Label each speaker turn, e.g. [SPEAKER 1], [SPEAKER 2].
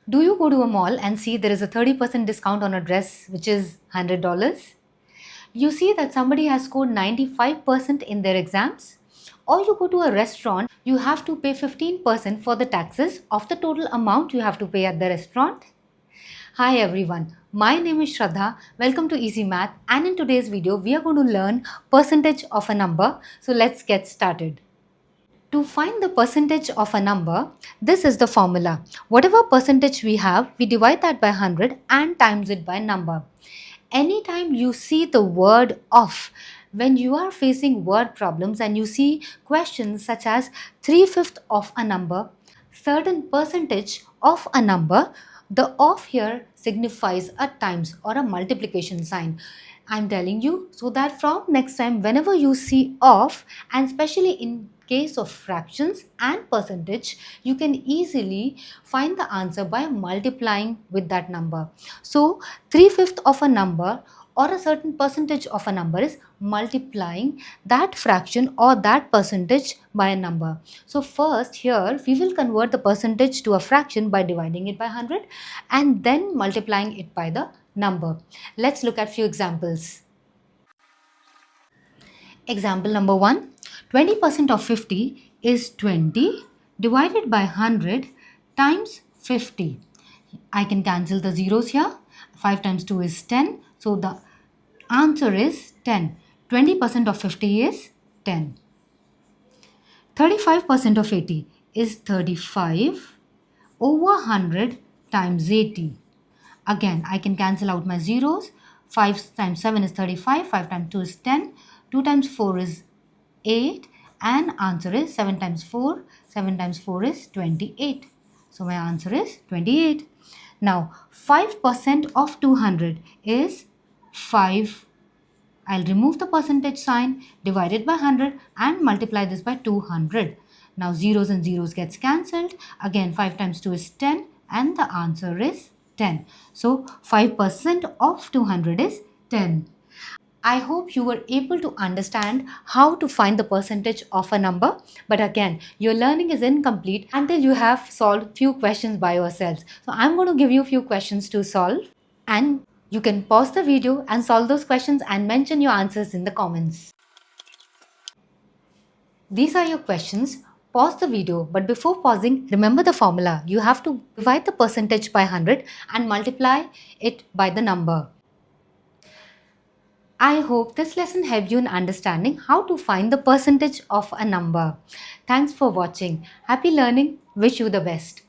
[SPEAKER 1] Do you go to a mall and see there is a 30% discount on a dress which is $100? You see that somebody has scored 95% in their exams? Or you go to a restaurant, you have to pay 15% for the taxes of the total amount you have to pay at the restaurant? Hi everyone, my name is Shraddha. Welcome to Easy Math, and in today's video we are going to learn percentage of a number. So let's get started. To find the percentage of a number, this is the formula. Whatever percentage we have, we divide that by 100 and times it by number. Anytime you see the word of, when you are facing word problems and you see questions such as 3/5 of a number, certain percentage of a number, the of here signifies a times or a multiplication sign. I'm telling you so that from next time, whenever you see of, and especially in case of fractions and percentage, you can easily find the answer by multiplying with that number. So 3/5 of a number or a certain percentage of a number is multiplying that fraction or that percentage by a number. So first here we will convert the percentage to a fraction by dividing it by 100 and then multiplying it by the number. Let's look at few examples. Example number 1, 20% of 50 is 20 divided by 100 times 50. I can cancel the zeros here. 5 times 2 is 10. So the answer is 10. 20% of 50 is 10. 35% of 80 is 35 over 100 times 80. Again, I can cancel out my zeros. 5 times 7 is 35, 5 times 2 is 10, 2 times 4 is 8, and answer is 7 times 4. 7 times 4 is 28. So my answer is 28. Now 5% of 200 is 5. I'll remove the percentage sign, divide it by 100 and multiply this by 200. Now zeros and zeros gets cancelled. Again 5 times 2 is 10 and the answer is 10. So 5% of 200 is 10. I hope you were able to understand how to find the percentage of a number. But again, your learning is incomplete until you have solved few questions by yourselves. So I'm going to give you a few questions to solve, and you can pause the video and solve those questions and mention your answers in the comments. These are your questions. Pause the video, but before pausing, remember the formula. You have to divide the percentage by 100 and multiply it by the number. I hope this lesson helped you in understanding how to find the percentage of a number. Thanks for watching. Happy learning. Wish you the best.